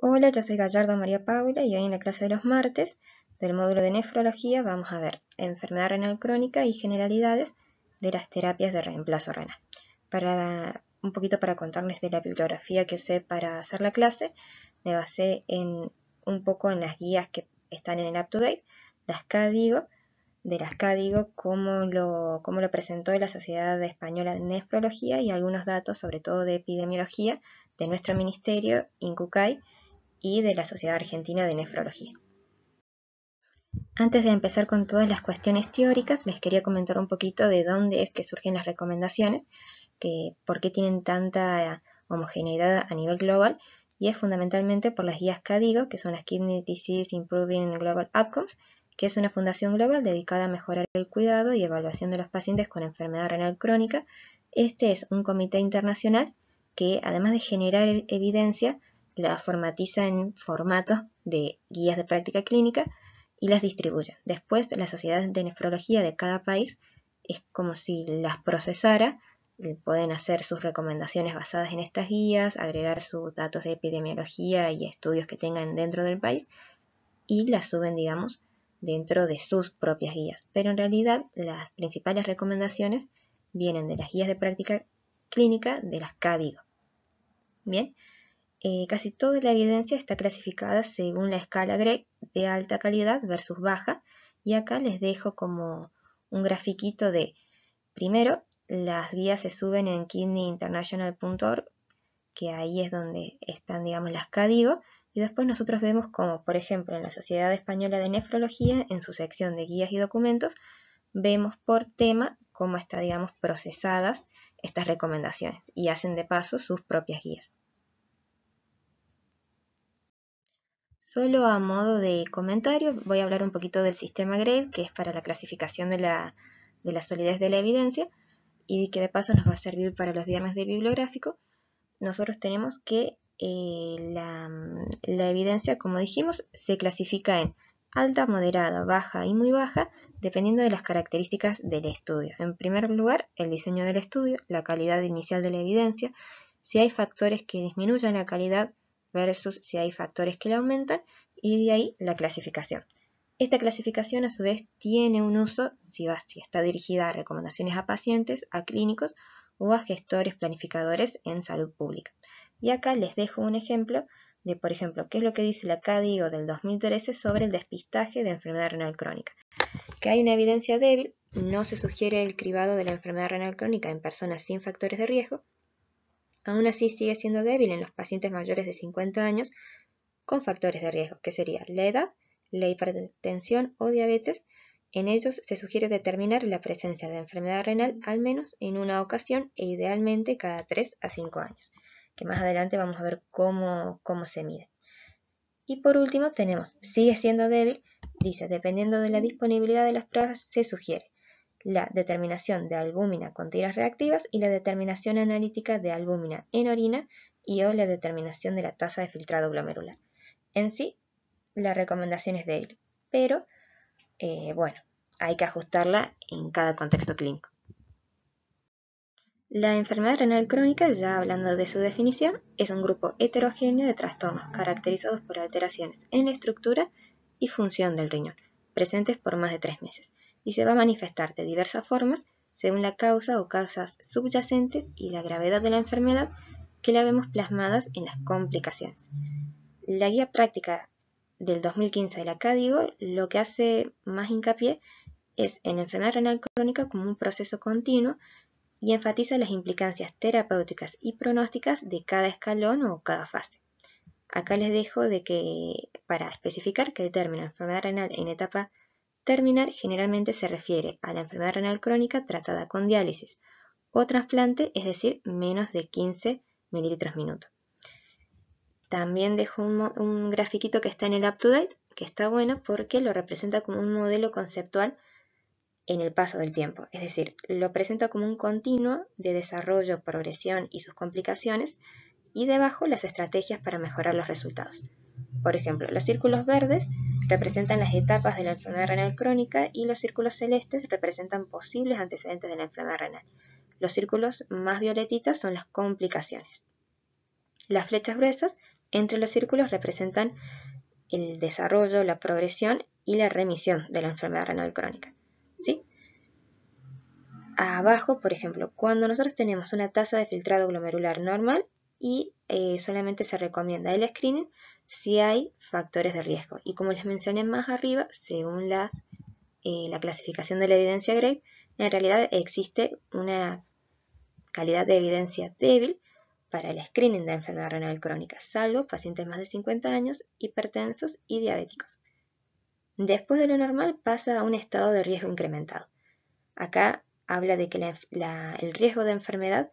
Hola, yo soy Gallardo María Paula y hoy en la clase de los martes del módulo de nefrología vamos a ver enfermedad renal crónica y generalidades de las terapias de reemplazo renal. Un poquito para contarles de la bibliografía que usé para hacer la clase, me basé un poco en las guías que están en el UpToDate, de las CADIGO, cómo lo presentó la Sociedad Española de Nefrología y algunos datos, sobre todo de epidemiología, de nuestro ministerio, INCUCAI, y de la Sociedad Argentina de Nefrología. Antes de empezar con todas las cuestiones teóricas, les quería comentar un poquito de dónde es que surgen las recomendaciones, por qué tienen tanta homogeneidad a nivel global, y es fundamentalmente por las guías CADIGO, que son las Kidney Disease Improving Global Outcomes, que es una fundación global dedicada a mejorar el cuidado y evaluación de los pacientes con enfermedad renal crónica. Este es un comité internacional que, además de generar evidencia, la formatiza en formatos de guías de práctica clínica y las distribuye. Después, la sociedad de nefrología de cada país es como si las procesara, pueden hacer sus recomendaciones basadas en estas guías, agregar sus datos de epidemiología y estudios que tengan dentro del país y las suben, digamos, dentro de sus propias guías. Pero en realidad las principales recomendaciones vienen de las guías de práctica clínica de las CADIGO. Bien. Casi toda la evidencia está clasificada según la escala Gregg de alta calidad versus baja, y acá les dejo como un grafiquito de, primero, las guías se suben en kidneyinternational.org, que ahí es donde están, digamos, las CADIGO, y después nosotros vemos como, por ejemplo, en la Sociedad Española de Nefrología, en su sección de guías y documentos, vemos por tema cómo están, digamos, procesadas estas recomendaciones, y hacen de paso sus propias guías. Solo a modo de comentario voy a hablar un poquito del sistema Gregg, que es para la clasificación de la solidez de la evidencia y que de paso nos va a servir para los viernes de bibliográfico. Nosotros tenemos que la evidencia, como dijimos, se clasifica en alta, moderada, baja y muy baja, dependiendo de las características del estudio. En primer lugar, el diseño del estudio, la calidad inicial de la evidencia, si hay factores que disminuyan la calidad versus si hay factores que la aumentan, y de ahí la clasificación. Esta clasificación a su vez tiene un uso si está dirigida a recomendaciones a pacientes, a clínicos o a gestores planificadores en salud pública. Y acá les dejo un ejemplo de, por ejemplo, qué es lo que dice la CADIGO del 2013 sobre el despistaje de enfermedad renal crónica. Que hay una evidencia débil, no se sugiere el cribado de la enfermedad renal crónica en personas sin factores de riesgo. Aún así sigue siendo débil en los pacientes mayores de 50 años con factores de riesgo, que sería la edad, la hipertensión o diabetes. En ellos se sugiere determinar la presencia de enfermedad renal al menos en una ocasión e idealmente cada 3 a 5 años, que más adelante vamos a ver cómo se mide. Y por último tenemos, sigue siendo débil, dice, dependiendo de la disponibilidad de las pruebas se sugiere la determinación de albúmina con tiras reactivas y la determinación analítica de albúmina en orina y o la determinación de la tasa de filtrado glomerular. En sí, la recomendación es débil, pero bueno, hay que ajustarla en cada contexto clínico. La enfermedad renal crónica, ya hablando de su definición, es un grupo heterogéneo de trastornos caracterizados por alteraciones en la estructura y función del riñón, presentes por más de 3 meses, y se va a manifestar de diversas formas según la causa o causas subyacentes y la gravedad de la enfermedad, que la vemos plasmadas en las complicaciones. La guía práctica del 2015 de la CADIGO lo que hace más hincapié es en la enfermedad renal crónica como un proceso continuo y enfatiza las implicancias terapéuticas y pronósticas de cada escalón o cada fase. Acá les dejo de que, para especificar, que el término enfermedad renal en etapa terminal generalmente se refiere a la enfermedad renal crónica tratada con diálisis o trasplante, es decir, menos de 15 mililitros minuto. También dejo un grafiquito que está en el UpToDate, que está bueno porque lo representa como un modelo conceptual en el paso del tiempo, es decir, lo presenta como un continuo de desarrollo, progresión y sus complicaciones, y debajo las estrategias para mejorar los resultados. Por ejemplo, los círculos verdes representan las etapas de la enfermedad renal crónica y los círculos celestes representan posibles antecedentes de la enfermedad renal. Los círculos más violetitas son las complicaciones. Las flechas gruesas Entre los círculos representan el desarrollo, la progresión y la remisión de la enfermedad renal crónica, ¿sí? Abajo, por ejemplo, cuando nosotros tenemos una tasa de filtrado glomerular normal y solamente se recomienda el screening si hay factores de riesgo. Y como les mencioné más arriba, según la clasificación de la evidencia Gray, en realidad existe una calidad de evidencia débil para el screening de enfermedad renal crónica, salvo pacientes más de 50 años, hipertensos y diabéticos. Después de lo normal pasa a un estado de riesgo incrementado. Acá habla de que el riesgo de enfermedad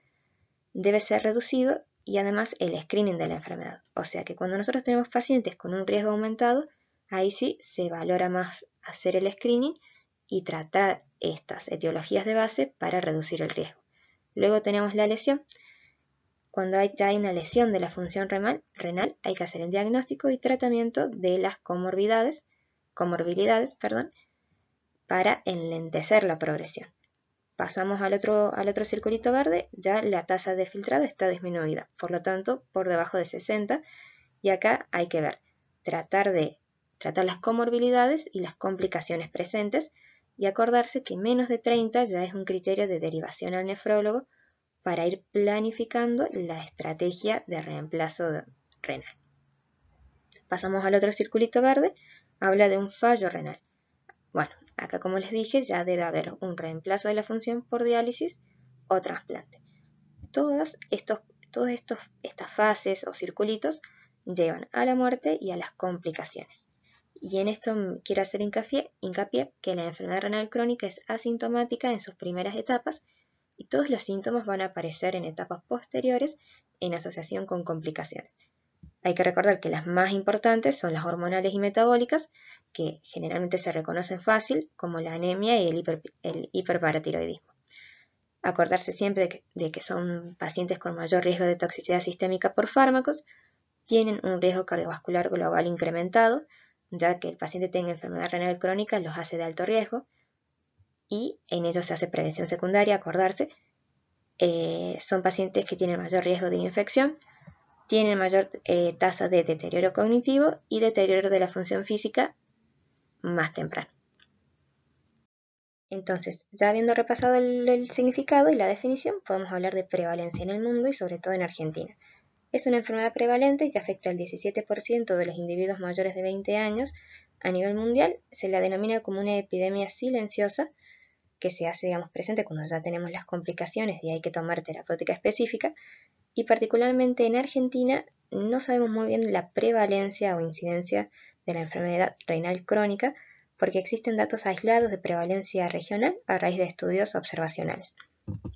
debe ser reducido y además el screening de la enfermedad. O sea que cuando nosotros tenemos pacientes con un riesgo aumentado, ahí sí se valora más hacer el screening y tratar estas etiologías de base para reducir el riesgo. Luego tenemos la lesión. Cuando ya hay una lesión de la función renal, hay que hacer el diagnóstico y tratamiento de las comorbilidades, para enlentecer la progresión. Pasamos al otro circulito verde, ya la tasa de filtrado está disminuida, por lo tanto por debajo de 60, y acá hay que ver, tratar las comorbilidades y las complicaciones presentes y acordarse que menos de 30 ya es un criterio de derivación al nefrólogo para ir planificando la estrategia de reemplazo renal. Pasamos al otro circulito verde, habla de un fallo renal. Bueno, acá como les dije ya debe haber un reemplazo de la función por diálisis o trasplante. Todas estas fases o circulitos llevan a la muerte y a las complicaciones. Y en esto quiero hacer hincapié que la enfermedad renal crónica es asintomática en sus primeras etapas y todos los síntomas van a aparecer en etapas posteriores en asociación con complicaciones. Hay que recordar que las más importantes son las hormonales y metabólicas, que generalmente se reconocen fácil, como la anemia y el hiperparatiroidismo. Acordarse siempre de que son pacientes con mayor riesgo de toxicidad sistémica por fármacos, tienen un riesgo cardiovascular global incrementado, ya que el paciente tenga enfermedad renal crónica los hace de alto riesgo, y en ello se hace prevención secundaria, acordarse. Son pacientes que tienen mayor riesgo de infección, tienen mayor tasa de deterioro cognitivo y deterioro de la función física más temprano. Entonces, ya habiendo repasado el significado y la definición, podemos hablar de prevalencia en el mundo y sobre todo en Argentina. Es una enfermedad prevalente que afecta al 17% de los individuos mayores de 20 años a nivel mundial. Se la denomina como una epidemia silenciosa que se hace, presente cuando ya tenemos las complicaciones y hay que tomar terapéutica específica. Y particularmente en Argentina no sabemos muy bien la prevalencia o incidencia de la enfermedad renal crónica porque existen datos aislados de prevalencia regional a raíz de estudios observacionales.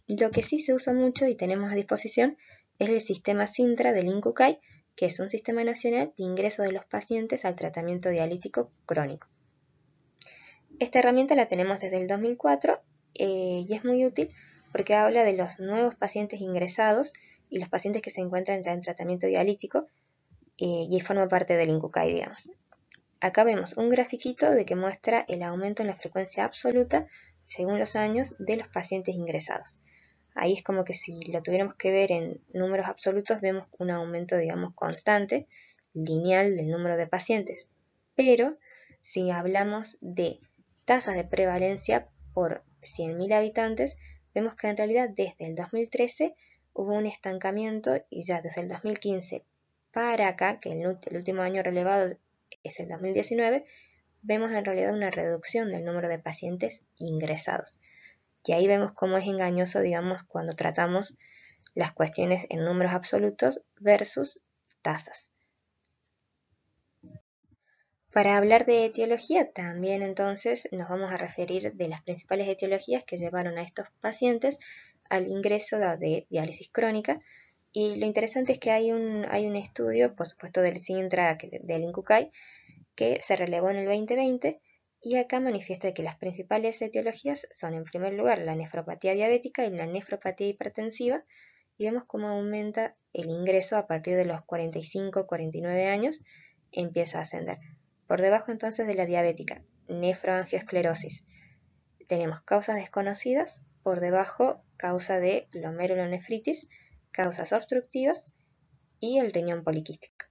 Lo que sí se usa mucho y tenemos a disposición es el sistema Sintra del INCUCAI, que es un sistema nacional de ingreso de los pacientes al tratamiento dialítico crónico. Esta herramienta la tenemos desde el 2004 y es muy útil porque habla de los nuevos pacientes ingresados y los pacientes que se encuentran ya en tratamiento dialítico y forma parte del INCUCAI, digamos. Acá vemos un grafiquito de que muestra el aumento en la frecuencia absoluta según los años de los pacientes ingresados. Ahí es como que si lo tuviéramos que ver en números absolutos vemos un aumento, digamos, constante, lineal del número de pacientes. Pero si hablamos de tasas de prevalencia por 100.000 habitantes, vemos que en realidad desde el 2013 hubo un estancamiento y ya desde el 2015 para acá, que el último año relevado es el 2019, vemos en realidad una reducción del número de pacientes ingresados. Y ahí vemos cómo es engañoso, digamos, cuando tratamos las cuestiones en números absolutos versus tasas. Para hablar de etiología, también entonces nos vamos a referir de las principales etiologías que llevaron a estos pacientes al ingreso de diálisis crónica. Y lo interesante es que hay un estudio, por supuesto, del Sintra, del INCUCAI, que se relevó en el 2020 y acá manifiesta que las principales etiologías son, en primer lugar, la nefropatía diabética y la nefropatía hipertensiva, y vemos cómo aumenta el ingreso a partir de los 45-49 años, empieza a ascender. Por debajo entonces de la diabética, nefroangiosclerosis, tenemos causas desconocidas, por debajo causa de glomerulonefritis, causas obstructivas y el riñón poliquístico.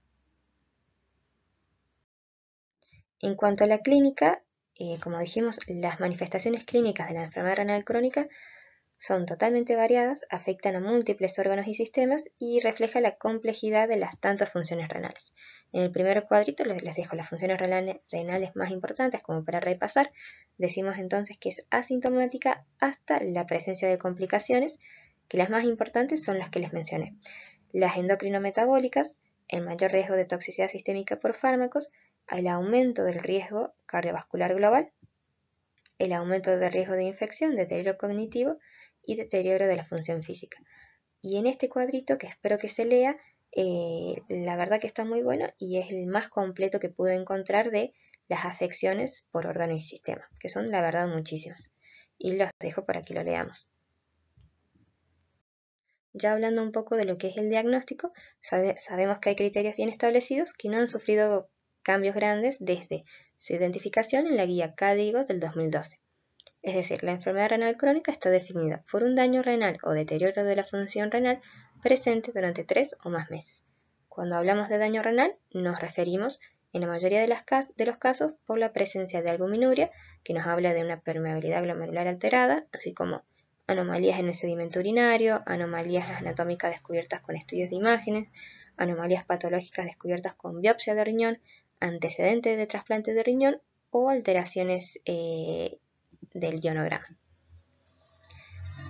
En cuanto a la clínica, como dijimos, las manifestaciones clínicas de la enfermedad renal crónica son totalmente variadas, afectan a múltiples órganos y sistemas y refleja la complejidad de las tantas funciones renales. En el primer cuadrito les dejo las funciones renales más importantes como para repasar. Decimos entonces que es asintomática hasta la presencia de complicaciones, que las más importantes son las que les mencioné. Las endocrinometabólicas, el mayor riesgo de toxicidad sistémica por fármacos, el aumento del riesgo cardiovascular global, el aumento del riesgo de infección, deterioro cognitivo y deterioro de la función física. Y en este cuadrito, que espero que se lea, la verdad que está muy bueno y es el más completo que pude encontrar de las afecciones por órgano y sistema, que son la verdad muchísimas. Y los dejo para que lo leamos. Ya hablando un poco de lo que es el diagnóstico, sabemos que hay criterios bien establecidos que no han sufrido cambios grandes desde su identificación en la guía KDIGO del 2012. Es decir, la enfermedad renal crónica está definida por un daño renal o deterioro de la función renal presente durante 3 o más meses. Cuando hablamos de daño renal, nos referimos en la mayoría de los casos por la presencia de albuminuria, que nos habla de una permeabilidad glomerular alterada, así como anomalías en el sedimento urinario, anomalías anatómicas descubiertas con estudios de imágenes, anomalías patológicas descubiertas con biopsia de riñón, antecedentes de trasplante de riñón o alteraciones del ionograma.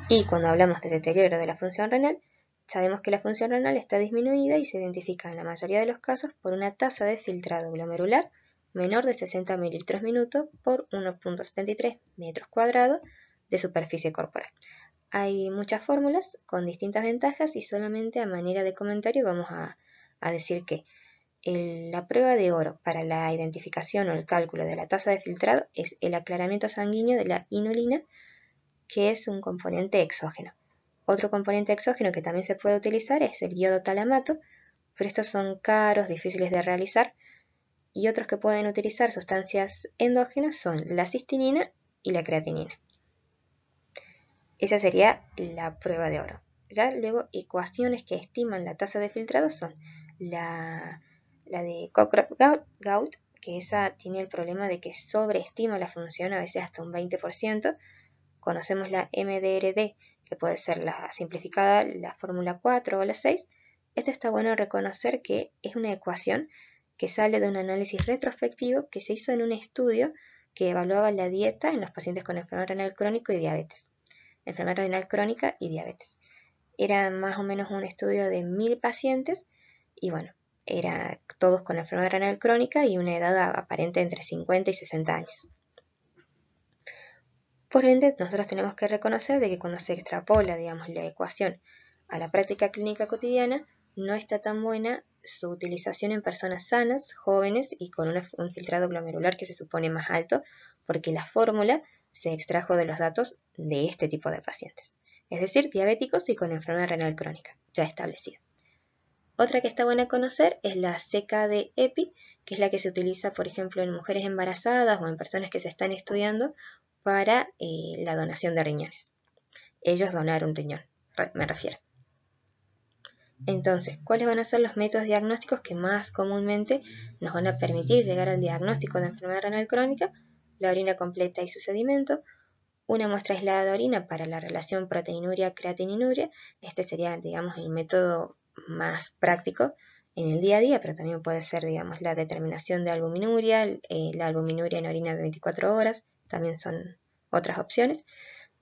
Y cuando hablamos de deterioro de la función renal, sabemos que la función renal está disminuida y se identifica en la mayoría de los casos por una tasa de filtrado glomerular menor de 60 mililitros minuto por 1.73 metros cuadrados de superficie corporal. Hay muchas fórmulas con distintas ventajas y solamente a manera de comentario vamos a decir que la prueba de oro para la identificación o el cálculo de la tasa de filtrado es el aclaramiento sanguíneo de la inulina, que es un componente exógeno. Otro componente exógeno que también se puede utilizar es el iodo talamato, pero estos son caros, difíciles de realizar, y otros que pueden utilizar sustancias endógenas son la cistinina y la creatinina. Esa sería la prueba de oro. Ya luego ecuaciones que estiman la tasa de filtrado son la de Cockcroft-Gault, que esa tiene el problema de que sobreestima la función a veces hasta un 20%. Conocemos la MDRD, que puede ser la simplificada, la fórmula 4 o la 6. Este está bueno reconocer que es una ecuación que sale de un análisis retrospectivo que se hizo en un estudio que evaluaba la dieta en los pacientes con enfermedad renal crónica y diabetes. Enfermedad renal crónica y diabetes. Era más o menos un estudio de 1000 pacientes y bueno, eran todos con enfermedad renal crónica y una edad aparente entre 50 y 60 años. Por ende, nosotros tenemos que reconocer de que cuando se extrapola, digamos, la ecuación a la práctica clínica cotidiana, no está tan buena su utilización en personas sanas, jóvenes y con un filtrado glomerular que se supone más alto, porque la fórmula se extrajo de los datos de este tipo de pacientes, es decir, diabéticos y con enfermedad renal crónica, ya establecida. Otra que está buena conocer es la CKD-EPI, que es la que se utiliza, por ejemplo, en mujeres embarazadas o en personas que se están estudiando para la donación de riñones. Ellos donar un riñón, me refiero. Entonces, ¿cuáles van a ser los métodos diagnósticos que más comúnmente nos van a permitir llegar al diagnóstico de enfermedad renal crónica? La orina completa y su sedimento, una muestra aislada de orina para la relación proteinuria-creatininuria. Este sería, digamos, el método más práctico en el día a día, pero también puede ser, digamos, la determinación de albuminuria, la albuminuria en orina de 24 horas, también son otras opciones.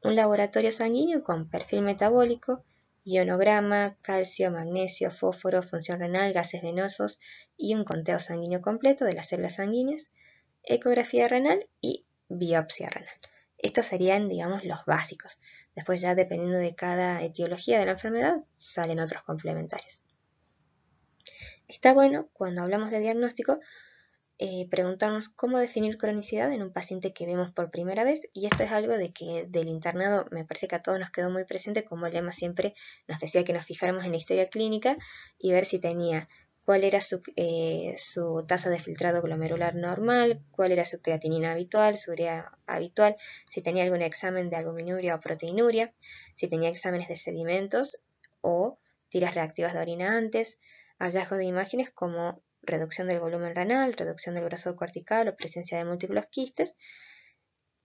Un laboratorio sanguíneo con perfil metabólico, ionograma, calcio, magnesio, fósforo, función renal, gases venosos y un conteo sanguíneo completo de las células sanguíneas, ecografía renal y biopsia renal. Estos serían, digamos, los básicos. Después ya dependiendo de cada etiología de la enfermedad, salen otros complementarios. Está bueno, cuando hablamos de diagnóstico, preguntarnos cómo definir cronicidad en un paciente que vemos por primera vez, y esto es algo de que del internado me parece que a todos nos quedó muy presente, como el lema siempre nos decía que nos fijáramos en la historia clínica y ver si tenía cuál era su tasa de filtrado glomerular normal, cuál era su creatinina habitual, su urea habitual, si tenía algún examen de albuminuria o proteinuria, si tenía exámenes de sedimentos o tiras reactivas de orina antes, hallazgos de imágenes como reducción del volumen renal, reducción del grosor cortical o presencia de múltiples quistes,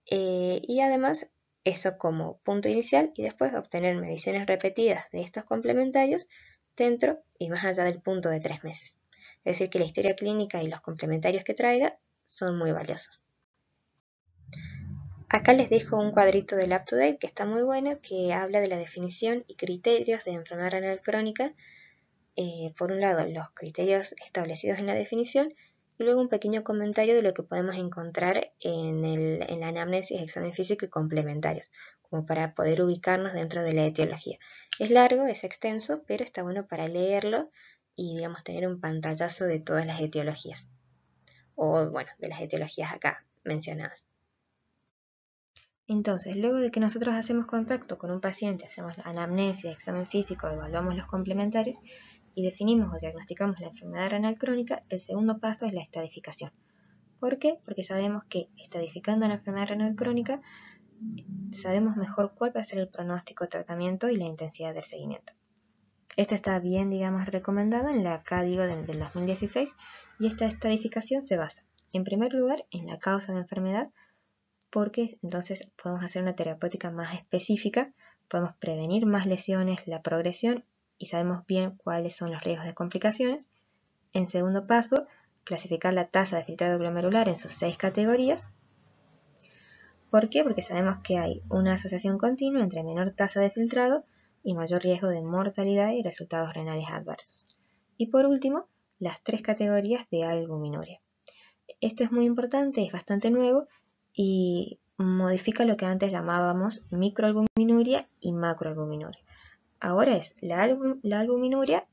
y además eso como punto inicial, y después obtener mediciones repetidas de estos complementarios dentro y más allá del punto de 3 meses. Es decir, que la historia clínica y los complementarios que traiga son muy valiosos. Acá les dejo un cuadrito del UpToDate que está muy bueno, que habla de la definición y criterios de enfermedad renal crónica. Por un lado, los criterios establecidos en la definición, y luego un pequeño comentario de lo que podemos encontrar en la anamnesis, examen físico y complementarios, como para poder ubicarnos dentro de la etiología. Es largo, es extenso, pero está bueno para leerlo y, digamos, tener un pantallazo de todas las etiologías, o bueno, de las etiologías acá mencionadas. Entonces, luego de que nosotros hacemos contacto con un paciente, hacemos la anamnesis, examen físico, evaluamos los complementarios y definimos o diagnosticamos la enfermedad renal crónica, el segundo paso es la estadificación. ¿Por qué? Porque sabemos que estadificando una enfermedad renal crónica, sabemos mejor cuál va a ser el pronóstico, tratamiento y la intensidad del seguimiento. Esto está bien, digamos, recomendado en la CADIGO del 2016, y esta estadificación se basa, en primer lugar, en la causa de enfermedad, porque entonces podemos hacer una terapéutica más específica, podemos prevenir más lesiones, la progresión, y sabemos bien cuáles son los riesgos de complicaciones. En segundo paso, clasificar la tasa de filtrado glomerular en sus 6 categorías. ¿Por qué? Porque sabemos que hay una asociación continua entre menor tasa de filtrado y mayor riesgo de mortalidad y resultados renales adversos. Y por último, las 3 categorías de albuminuria. Esto es muy importante, es bastante nuevo y modifica lo que antes llamábamos microalbuminuria y macroalbuminuria. Ahora es la albuminuria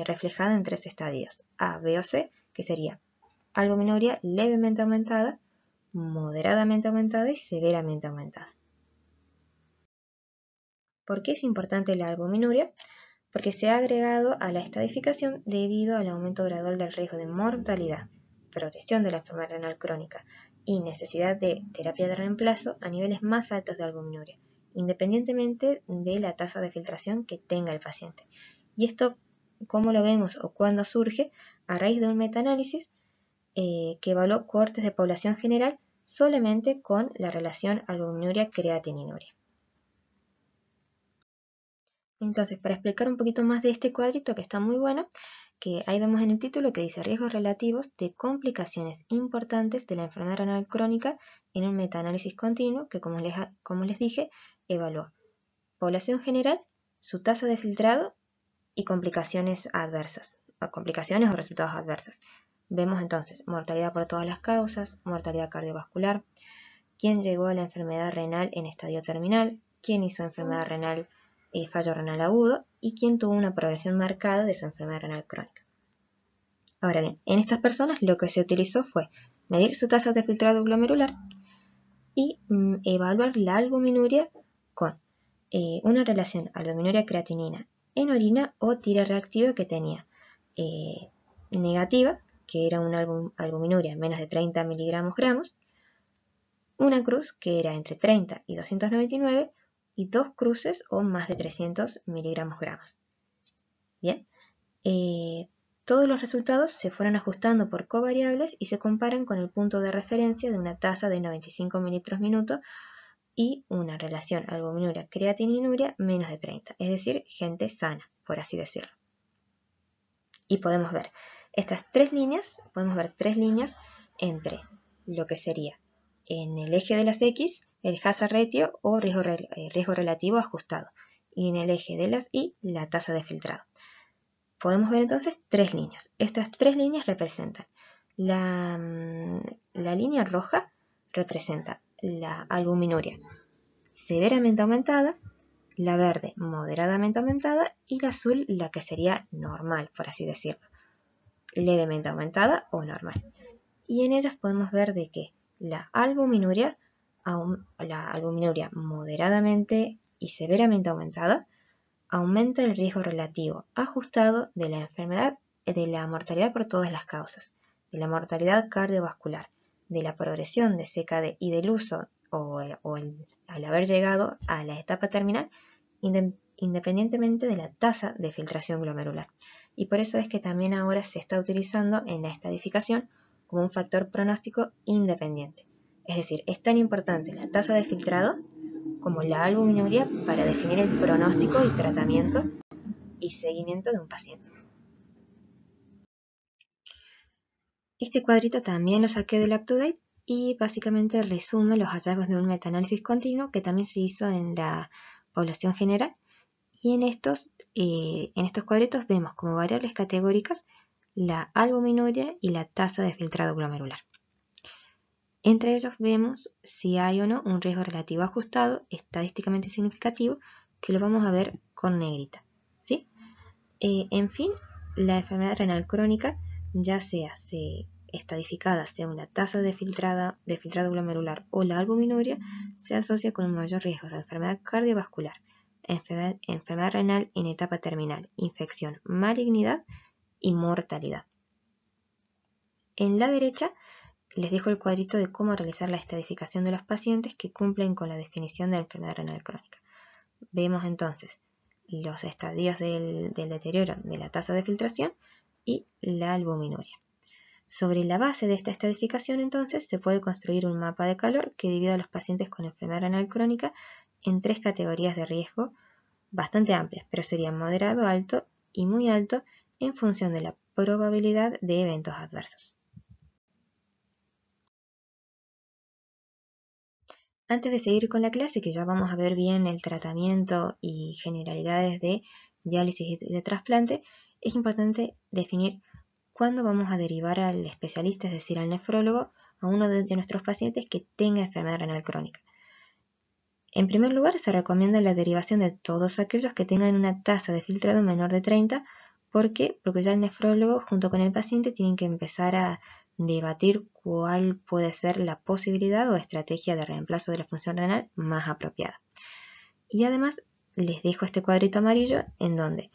reflejada en 3 estadios, A, B o C, que sería albuminuria levemente aumentada, moderadamente aumentada y severamente aumentada. ¿Por qué es importante la albuminuria? Porque se ha agregado a la estadificación debido al aumento gradual del riesgo de mortalidad, progresión de la enfermedad renal crónica y necesidad de terapia de reemplazo a niveles más altos de albuminuria, independientemente de la tasa de filtración que tenga el paciente. Y esto, ¿cómo lo vemos o cuándo surge? A raíz de un metaanálisis que evaluó cohortes de población general solamente con la relación albuminuria-creatininuria. Entonces, para explicar un poquito más de este cuadrito que está muy bueno, que ahí vemos en el título que dice riesgos relativos de complicaciones importantes de la enfermedad renal crónica en un metaanálisis continuo que, como les dije, evaluó población general, su tasa de filtrado y complicaciones adversas, o complicaciones o resultados adversos. Vemos entonces mortalidad por todas las causas, mortalidad cardiovascular, quién llegó a la enfermedad renal en estadio terminal, quién hizo enfermedad renal fallo renal agudo y quién tuvo una progresión marcada de su enfermedad renal crónica. Ahora bien, en estas personas lo que se utilizó fue medir su tasa de filtrado glomerular y evaluar la albuminuria con una relación albuminuria-creatinina en orina o tira reactiva que tenía negativa, que era una albuminuria menos de 30 miligramos gramos, una cruz que era entre 30 y 299 y 2 cruces o más de 300 miligramos gramos. Bien, todos los resultados se fueron ajustando por covariables y se comparan con el punto de referencia de una tasa de 95 mililitros minuto y una relación albuminuria-creatininuria menos de 30, es decir, gente sana, por así decirlo. Y podemos ver podemos ver tres líneas entre lo que sería en el eje de las X, el hazard ratio o riesgo relativo ajustado, y en el eje de las Y, la tasa de filtrado. Podemos ver entonces 3 líneas. Estas 3 líneas representan la línea roja representa la albuminuria severamente aumentada, la verde moderadamente aumentada y la azul la que sería normal, por así decirlo, levemente aumentada o normal. Y en ellas podemos ver de que la albuminuria moderadamente y severamente aumentada aumenta el riesgo relativo ajustado de la enfermedad, de la mortalidad por todas las causas, de la mortalidad cardiovascular, de la progresión de CKD y del uso al haber llegado a la etapa terminal, independientemente de la tasa de filtración glomerular. y por eso es que también ahora se está utilizando en la estadificación como un factor pronóstico independiente. Es decir, es tan importante la tasa de filtrado como la albuminuria para definir el pronóstico y tratamiento y seguimiento de un paciente. Este cuadrito también lo saqué del UpToDate y básicamente resume los hallazgos de un metaanálisis continuo que también se hizo en la población general. Y en estos cuadritos vemos como variables categóricas la albuminuria y la tasa de filtrado glomerular. Entre ellos vemos si hay o no un riesgo relativo ajustado estadísticamente significativo, que lo vamos a ver con negrita, ¿sí? En fin, la enfermedad renal crónica, ya sea estadificada según la tasa de filtrado glomerular o la albuminuria, se asocia con un mayor riesgo de enfermedad cardiovascular, enfermedad renal en etapa terminal, infección, malignidad y mortalidad. En la derecha les dejo el cuadrito de cómo realizar la estadificación de los pacientes que cumplen con la definición de enfermedad renal crónica. Vemos entonces los estadios del deterioro de la tasa de filtración y la albuminuria. Sobre la base de esta estadificación, entonces, se puede construir un mapa de calor que divida a los pacientes con enfermedad renal crónica en 3 categorías de riesgo bastante amplias, pero serían moderado, alto y muy alto en función de la probabilidad de eventos adversos. Antes de seguir con la clase, que ya vamos a ver bien el tratamiento y generalidades de diálisis y de trasplante, es importante definir cuándo vamos a derivar al especialista, es decir, al nefrólogo, a uno de nuestros pacientes que tenga enfermedad renal crónica. En primer lugar, se recomienda la derivación de todos aquellos que tengan una tasa de filtrado menor de 30. ¿Por qué? Porque ya el nefrólogo junto con el paciente tienen que empezar a debatir cuál puede ser la posibilidad o estrategia de reemplazo de la función renal más apropiada. Y además les dejo este cuadrito amarillo en donde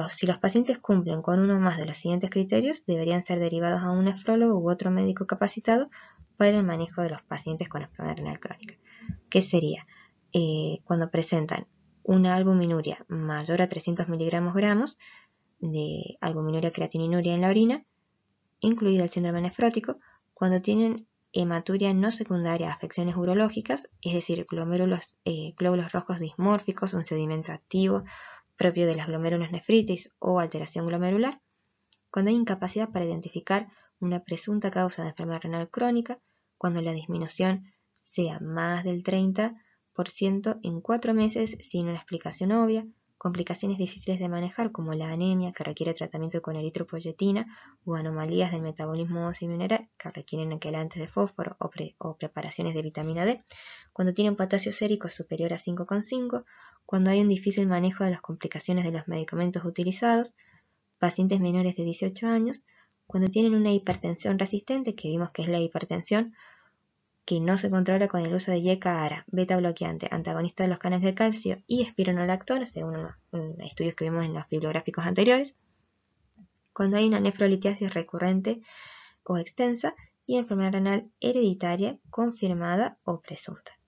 si los pacientes cumplen con uno más de los siguientes criterios, deberían ser derivados a un nefrólogo u otro médico capacitado para el manejo de los pacientes con enfermedad renal crónica. ¿Qué sería? Cuando presentan una albuminuria mayor a 300 miligramos de albuminuria creatininuria en la orina, incluido el síndrome nefrótico, cuando tienen hematuria no secundaria a afecciones urológicas, es decir, glóbulos rojos dismórficos, un sedimento activo propio de las glomerulonefritis o alteración glomerular, cuando hay incapacidad para identificar una presunta causa de enfermedad renal crónica, cuando la disminución sea más del 30% en 4 meses sin una explicación obvia, complicaciones difíciles de manejar como la anemia que requiere tratamiento con eritropoyetina o anomalías del metabolismo óseo y mineral que requieren quelantes de fósforo o preparaciones de vitamina D, cuando tienen potasio sérico superior a 5,5, cuando hay un difícil manejo de las complicaciones de los medicamentos utilizados, pacientes menores de 18 años, cuando tienen una hipertensión resistente, que vimos que es la hipertensión que no se controla con el uso de YECA-ARA, beta bloqueante, antagonista de los canales de calcio y espironolactona, según estudios que vimos en los bibliográficos anteriores, cuando hay una nefrolitiasis recurrente o extensa y enfermedad renal hereditaria confirmada o presunta.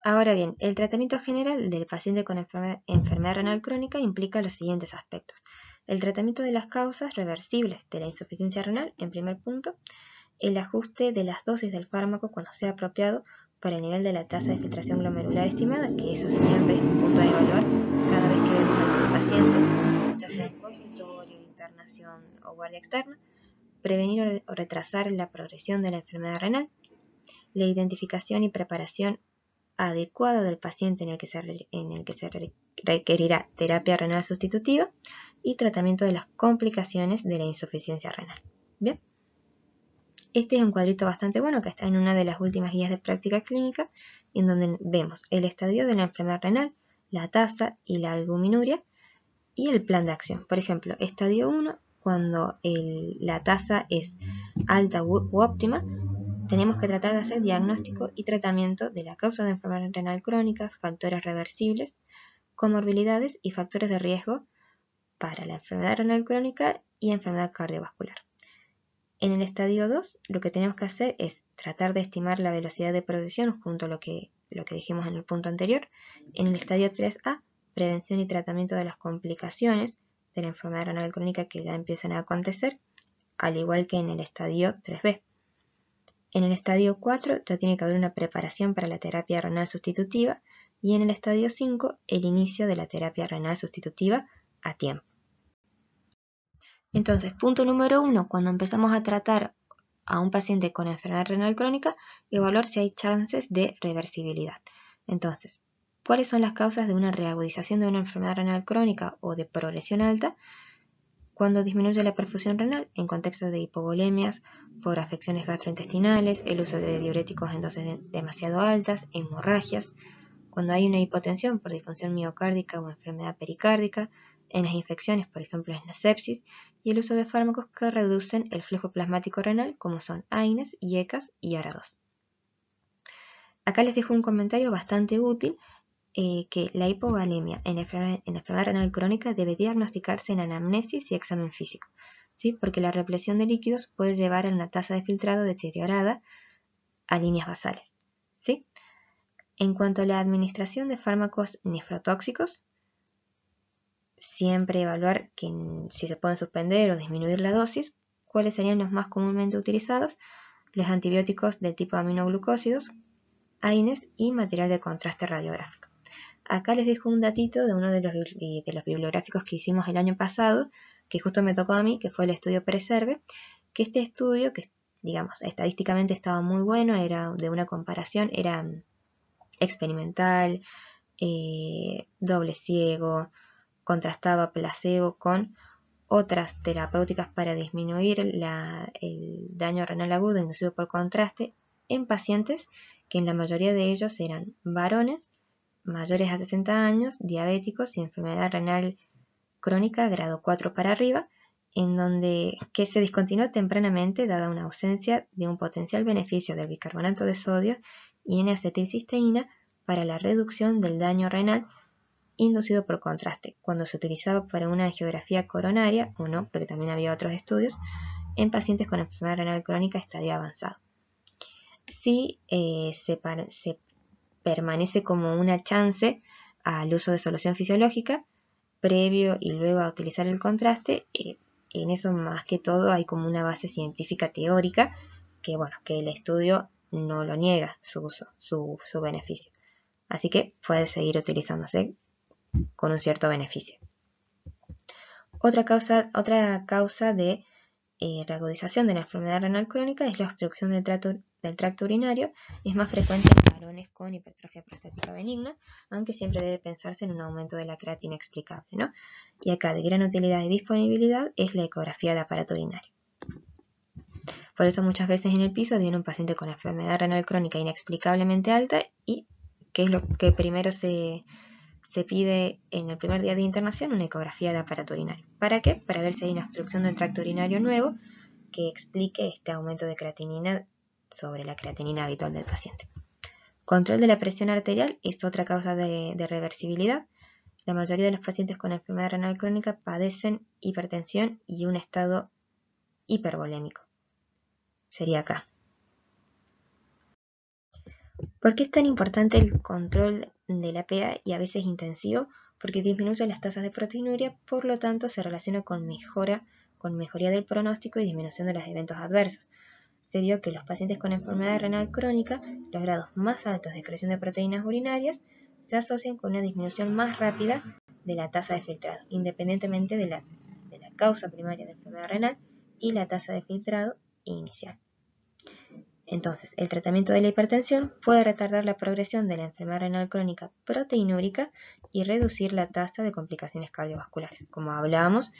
Ahora bien, el tratamiento general del paciente con enfermedad renal crónica implica los siguientes aspectos. El tratamiento de las causas reversibles de la insuficiencia renal, en primer punto, el ajuste de las dosis del fármaco cuando sea apropiado para el nivel de la tasa de filtración glomerular estimada, que eso siempre es un punto a evaluar cada vez que vemos a un paciente, ya sea en consultorio, internación o guardia externa, prevenir o retrasar la progresión de la enfermedad renal, la identificación y preparación adecuada del paciente en el que se requerirá terapia renal sustitutiva y tratamiento de las complicaciones de la insuficiencia renal. Bien. Este es un cuadrito bastante bueno que está en una de las últimas guías de práctica clínica, en donde vemos el estadio de la enfermedad renal, la tasa y la albuminuria y el plan de acción. Por ejemplo, estadio 1, cuando la tasa es alta u óptima, tenemos que tratar de hacer diagnóstico y tratamiento de la causa de enfermedad renal crónica, factores reversibles, comorbilidades y factores de riesgo para la enfermedad renal crónica y enfermedad cardiovascular. En el estadio 2, lo que tenemos que hacer es tratar de estimar la velocidad de progresión junto a lo que dijimos en el punto anterior. En el estadio 3A, prevención y tratamiento de las complicaciones de la enfermedad renal crónica que ya empiezan a acontecer, al igual que en el estadio 3B. En el estadio 4 ya tiene que haber una preparación para la terapia renal sustitutiva y en el estadio 5 el inicio de la terapia renal sustitutiva a tiempo. Entonces, punto número 1, cuando empezamos a tratar a un paciente con enfermedad renal crónica, evaluar si hay chances de reversibilidad. Entonces, ¿cuáles son las causas de una reagudización de una enfermedad renal crónica o de progresión alta? Cuando disminuye la perfusión renal en contextos de hipovolemias, por afecciones gastrointestinales, el uso de diuréticos en dosis demasiado altas, hemorragias, cuando hay una hipotensión por disfunción miocárdica o enfermedad pericárdica, en las infecciones, por ejemplo en la sepsis, y el uso de fármacos que reducen el flujo plasmático renal, como son AINES, IECAS y ARA2. Acá les dejo un comentario bastante útil, que la hipovolemia en enfermedad renal crónica debe diagnosticarse en anamnesis y examen físico, ¿sí? Porque la represión de líquidos puede llevar a una tasa de filtrado deteriorada a líneas basales, ¿sí? En cuanto a la administración de fármacos nefrotóxicos, siempre evaluar si se pueden suspender o disminuir la dosis. ¿Cuáles serían los más comúnmente utilizados? Los antibióticos del tipo aminoglucósidos, AINES y material de contraste radiográfico. Acá les dejo un datito de uno de los bibliográficos que hicimos el año pasado, que justo me tocó a mí, que fue el estudio PRESERVE, que este estudio, que digamos estadísticamente estaba muy bueno, era de una comparación, era experimental, doble ciego, contrastaba placebo con otras terapéuticas para disminuir el daño renal agudo inducido por contraste en pacientes que en la mayoría de ellos eran varones mayores a 60 años, diabéticos y enfermedad renal crónica grado 4 para arriba, en donde que se discontinuó tempranamente dada una ausencia de un potencial beneficio del bicarbonato de sodio y N-acetilcisteína para la reducción del daño renal inducido por contraste, cuando se utilizaba para una angiografía coronaria, o no, porque también había otros estudios, en pacientes con enfermedad renal crónica estadio avanzado. Sí, se permanece como una chance al uso de solución fisiológica, previo y luego a utilizar el contraste. En eso más que todo hay como una base científica teórica que, bueno, que el estudio no lo niega su uso, su beneficio. Así que puede seguir utilizándose con un cierto beneficio. Otra causa de reagudización de la enfermedad renal crónica es la obstrucción del tracto urinario. Es más frecuente en varones con hipertrofia prostática benigna, aunque siempre debe pensarse en un aumento de la creatina explicable, ¿no? Y acá de gran utilidad y disponibilidad es la ecografía de aparato urinario. Por eso muchas veces en el piso viene un paciente con enfermedad renal crónica inexplicablemente alta y que es lo que primero se pide en el primer día de internación, una ecografía de aparato urinario. ¿Para qué? Para ver si hay una obstrucción del tracto urinario nuevo que explique este aumento de creatinina sobre la creatinina habitual del paciente. Control de la presión arterial es otra causa de reversibilidad. La mayoría de los pacientes con enfermedad renal crónica padecen hipertensión y un estado hipervolémico. Sería acá. ¿Por qué es tan importante el control de la PA y a veces intensivo? Porque disminuye las tasas de proteinuria, por lo tanto se relaciona con mejoría del pronóstico y disminución de los eventos adversos. Se vio que los pacientes con enfermedad renal crónica, los grados más altos de excreción de proteínas urinarias se asocian con una disminución más rápida de la tasa de filtrado, independientemente de la causa primaria de enfermedad renal y la tasa de filtrado inicial. Entonces, el tratamiento de la hipertensión puede retardar la progresión de la enfermedad renal crónica proteinúrica y reducir la tasa de complicaciones cardiovasculares, como hablábamos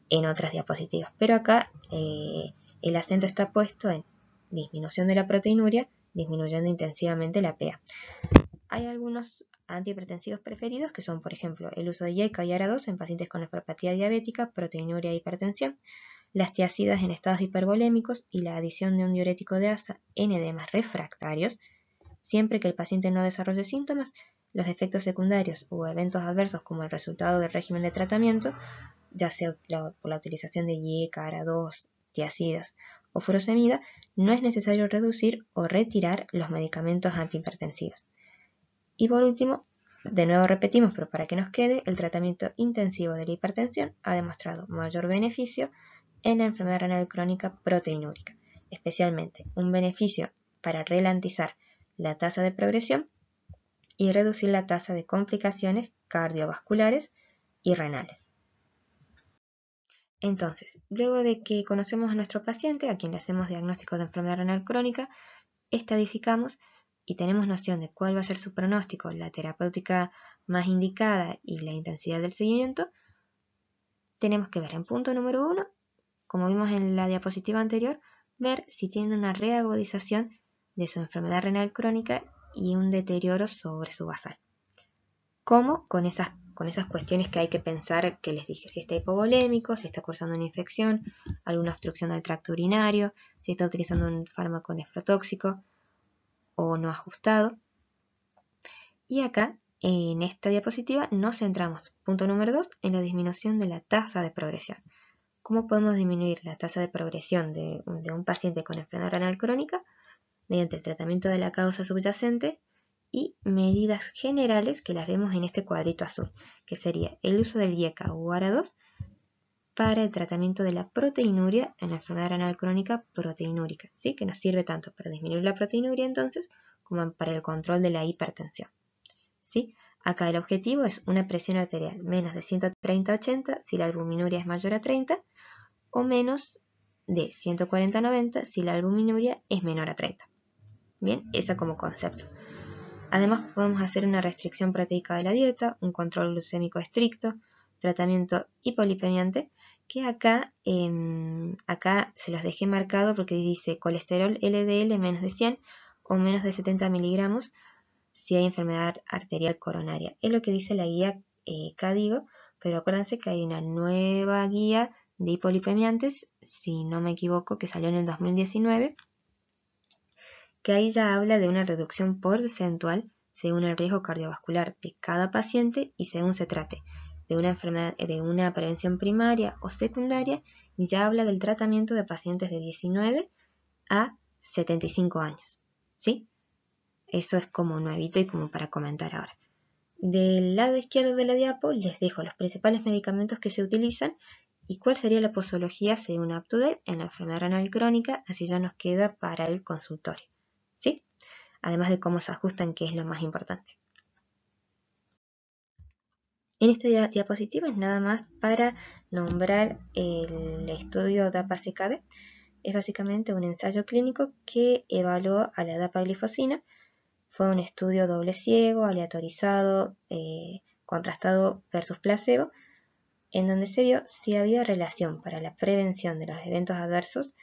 en otras diapositivas. Pero acá el acento está puesto en disminución de la proteinuria, disminuyendo intensivamente la PA. Hay algunos antihipertensivos preferidos que son, por ejemplo, el uso de IECA y ARA2 en pacientes con nefropatía diabética, proteinuria e hipertensión, las tiazidas en estados hipervolémicos y la adición de un diurético de asa en edemas refractarios, siempre que el paciente no desarrolle síntomas. Los efectos secundarios o eventos adversos como el resultado del régimen de tratamiento, ya sea por la utilización de IECA, ARA2, tiazidas o furosemida, no es necesario reducir o retirar los medicamentos antihipertensivos. Y por último, De nuevo repetimos, pero para que nos quede, el tratamiento intensivo de la hipertensión ha demostrado mayor beneficio en la enfermedad renal crónica proteinúrica, especialmente un beneficio para ralentizar la tasa de progresión y reducir la tasa de complicaciones cardiovasculares y renales. Entonces, luego de que conocemos a nuestro paciente, a quien le hacemos diagnóstico de enfermedad renal crónica, estadificamos y tenemos noción de cuál va a ser su pronóstico, la terapéutica más indicada y la intensidad del seguimiento, tenemos que ver en punto número 1, como vimos en la diapositiva anterior, ver si tiene una reagudización de su enfermedad renal crónica y un deterioro sobre su basal. ¿Cómo? Con esas cuestiones que hay que pensar que les dije, si está hipovolémico, si está cursando una infección, alguna obstrucción del tracto urinario, si está utilizando un fármaco nefrotóxico o no ajustado. Y acá, en esta diapositiva, nos centramos, punto número 2, en la disminución de la tasa de progresión. ¿Cómo podemos disminuir la tasa de progresión de un paciente con enfermedad renal crónica? Mediante el tratamiento de la causa subyacente y medidas generales que las vemos en este cuadrito azul, que sería el uso del IECA o ARA2 para el tratamiento de la proteinuria en la enfermedad renal crónica proteinúrica, ¿sí? Que nos sirve tanto para disminuir la proteinuria entonces como para el control de la hipertensión, ¿sí? Acá el objetivo es una presión arterial menos de 130/80 si la albuminuria es mayor a 30 o menos de 140/90 si la albuminuria es menor a 30. Bien, esa como concepto. Además podemos hacer una restricción proteica de la dieta, un control glucémico estricto, tratamiento hipolipemiante, que acá se los dejé marcado porque dice colesterol LDL menos de 100 o menos de 70 miligramos si hay enfermedad arterial coronaria. Es lo que dice la guía KDIGO, pero acuérdense que hay una nueva guía de hipolipemiantes, si no me equivoco, que salió en el 2019, que ahí ya habla de una reducción porcentual según el riesgo cardiovascular de cada paciente y según se trate de una enfermedad, de una prevención primaria o secundaria, y ya habla del tratamiento de pacientes de 19 a 75 años, ¿sí? Eso es como nuevito y como para comentar ahora. Del lado izquierdo de la diapo les dejo los principales medicamentos que se utilizan y cuál sería la posología según UpToDate en la enfermedad renal crónica, así ya nos queda para el consultorio, ¿sí? Además de cómo se ajustan, que es lo más importante. En esta diapositiva es nada más para nombrar el estudio DAPA-CKD. Es básicamente un ensayo clínico que evaluó a la dapaglifosina. Fue un estudio doble ciego, aleatorizado, contrastado versus placebo, en donde se vio si había relación para la prevención de los eventos adversos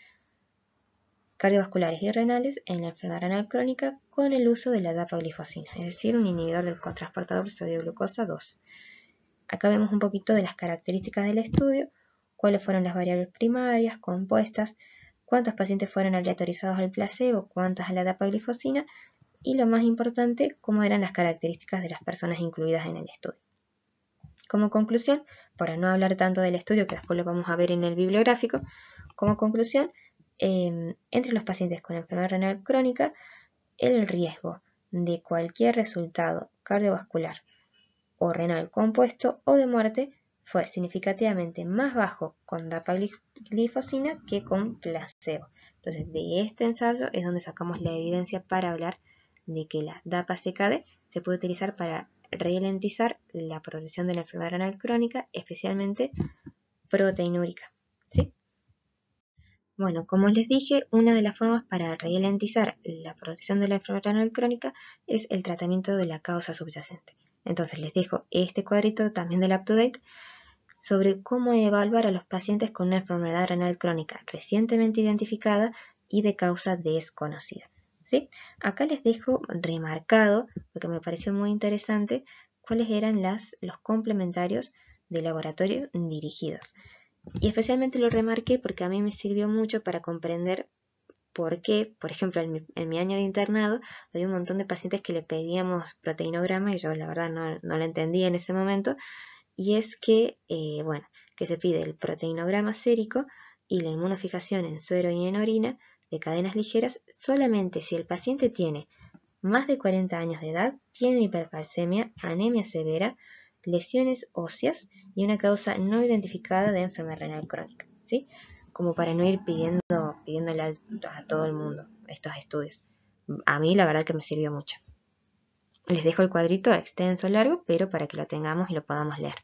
cardiovasculares y renales en la enfermedad renal crónica con el uso de la dapaglifosina, es decir, un inhibidor del cotransportador sodio-glucosa 2. Acá vemos un poquito de las características del estudio, cuáles fueron las variables primarias, compuestas, cuántos pacientes fueron aleatorizados al placebo, cuántas a la dapaglifosina y lo más importante, cómo eran las características de las personas incluidas en el estudio. Como conclusión, para no hablar tanto del estudio, que después lo vamos a ver en el bibliográfico, como conclusión, entre los pacientes con enfermedad renal crónica, el riesgo de cualquier resultado cardiovascular o renal compuesto o de muerte fue significativamente más bajo con dapaglifosina que con placebo. Entonces, de este ensayo es donde sacamos la evidencia para hablar de que la DAPA-CKD se puede utilizar para ralentizar la progresión de la enfermedad renal crónica, especialmente proteinúrica, ¿sí? Bueno, como les dije, una de las formas para ralentizar la progresión de la enfermedad renal crónica es el tratamiento de la causa subyacente. Entonces les dejo este cuadrito también del UpToDate sobre cómo evaluar a los pacientes con una enfermedad renal crónica recientemente identificada y de causa desconocida, ¿sí? Acá les dejo remarcado, porque me pareció muy interesante, cuáles eran los complementarios de laboratorio dirigidos. Y especialmente lo remarqué porque a mí me sirvió mucho para comprender por qué, por ejemplo, en mi año de internado había un montón de pacientes que le pedíamos proteinograma y yo la verdad no lo entendía en ese momento, y es que, que se pide el proteinograma sérico y la inmunofijación en suero y en orina de cadenas ligeras solamente si el paciente tiene más de 40 años de edad, tienen hipercalcemia, anemia severa, lesiones óseas y una causa no identificada de enfermedad renal crónica, ¿sí? Como para no ir pidiéndole a todo el mundo estos estudios. A mí la verdad que me sirvió mucho. Les dejo el cuadrito extenso, largo, pero para que lo tengamos y lo podamos leer.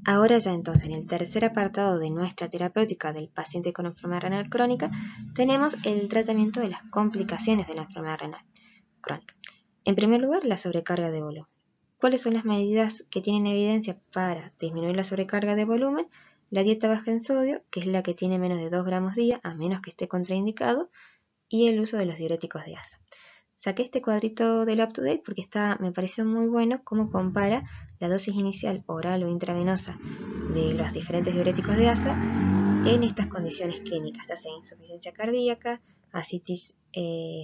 Ahora ya entonces, en el tercer apartado de nuestra terapéutica del paciente con enfermedad renal crónica, tenemos el tratamiento de las complicaciones de la enfermedad renal crónica. En primer lugar, la sobrecarga de volumen. ¿Cuáles son las medidas que tienen evidencia para disminuir la sobrecarga de volumen? La dieta baja en sodio, que es la que tiene menos de 2 gramos día, a menos que esté contraindicado, y el uso de los diuréticos de asa. Saqué este cuadrito del UpToDate porque me pareció muy bueno cómo compara la dosis inicial oral o intravenosa de los diferentes diuréticos de asa en estas condiciones clínicas, ya sea insuficiencia cardíaca, ascitis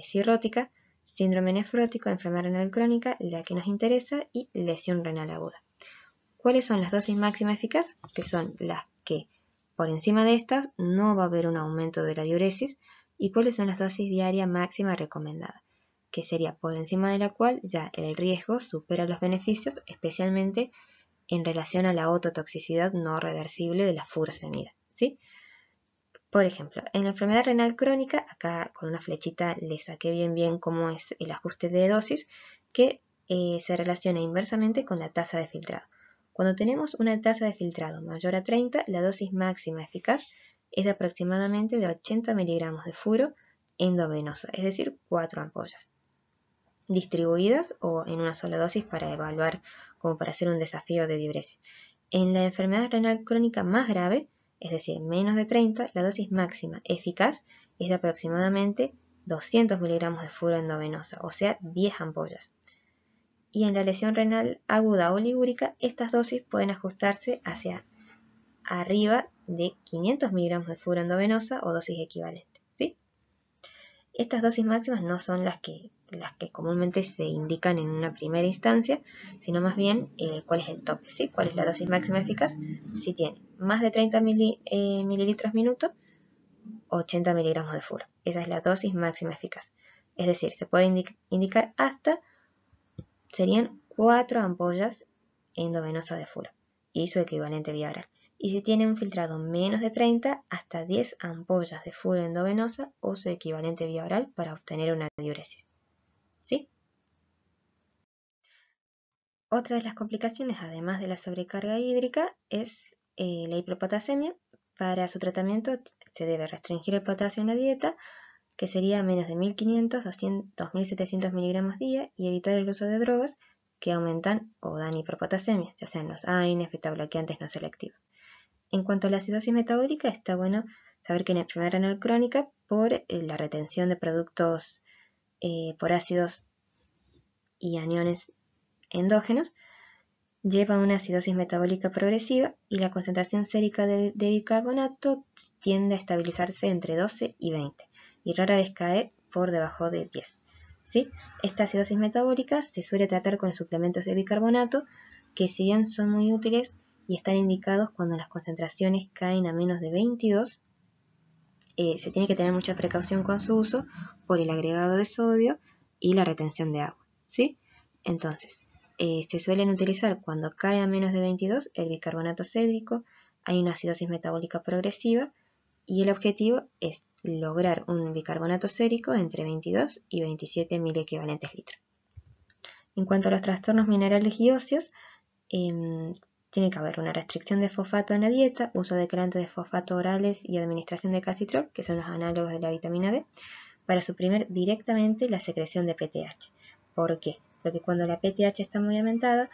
cirrótica, síndrome nefrótico, enfermedad renal crónica, la que nos interesa, y lesión renal aguda. ¿Cuáles son las dosis máximas eficaces? Que son las que por encima de estas no va a haber un aumento de la diuresis. ¿Y cuáles son las dosis diarias máximas recomendadas? Que sería por encima de la cual ya el riesgo supera los beneficios, especialmente en relación a la ototoxicidad no reversible de la furosemida, ¿sí? Por ejemplo, en la enfermedad renal crónica, acá con una flechita le saqué bien cómo es el ajuste de dosis, que se relaciona inversamente con la tasa de filtrado. Cuando tenemos una tasa de filtrado mayor a 30, la dosis máxima eficaz es de aproximadamente de 80 miligramos de furo endovenosa, es decir, 4 ampollas, distribuidas o en una sola dosis para evaluar, como para hacer un desafío de diuresis. En la enfermedad renal crónica más grave, es decir, menos de 30, la dosis máxima eficaz es de aproximadamente 200 miligramos de furo endovenosa, o sea, 10 ampollas. Y en la lesión renal aguda o ligúrica, estas dosis pueden ajustarse hacia arriba de 500 miligramos de furo endovenosa o dosis equivalente, ¿sí? Estas dosis máximas no son las que comúnmente se indican en una primera instancia, sino más bien cuál es el tope, ¿sí? Cuál es la dosis máxima eficaz. Si tiene más de 30 mililitros minuto, 80 miligramos de furo. Esa es la dosis máxima eficaz. Es decir, se puede indicar hasta, serían 4 ampollas endovenosas de furo y su equivalente vía oral. Y si tiene un filtrado menos de 30, hasta 10 ampollas de furo endovenosa o su equivalente vía oral para obtener una diuresis, ¿sí? Otra de las complicaciones, además de la sobrecarga hídrica, es la hiperpotasemia. Para su tratamiento se debe restringir el potasio en la dieta, que sería menos de 1500 a 2700 miligramos día, y evitar el uso de drogas que aumentan o dan hiperpotasemia, ya sean los AINES, betabloqueantes no selectivos. En cuanto a la acidosis metabólica, está bueno saber que en la enfermedad renal crónica, por la retención de productos por ácidos y aniones endógenos, lleva a una acidosis metabólica progresiva y la concentración sérica de bicarbonato tiende a estabilizarse entre 12 y 20 y rara vez cae por debajo de 10. ¿Sí? Esta acidosis metabólica se suele tratar con suplementos de bicarbonato que, si bien son muy útiles y están indicados cuando las concentraciones caen a menos de 22, se tiene que tener mucha precaución con su uso por el agregado de sodio y la retención de agua, ¿sí? Entonces, se suelen utilizar cuando cae a menos de 22 el bicarbonato sódico, hay una acidosis metabólica progresiva y el objetivo es lograr un bicarbonato sérico entre 22 y 27 mil equivalentes litros. En cuanto a los trastornos minerales y óseos, tiene que haber una restricción de fosfato en la dieta, uso de quelantes de fosfato orales y administración de calcitrol, que son los análogos de la vitamina D, para suprimir directamente la secreción de PTH. ¿Por qué? Porque cuando la PTH está muy aumentada,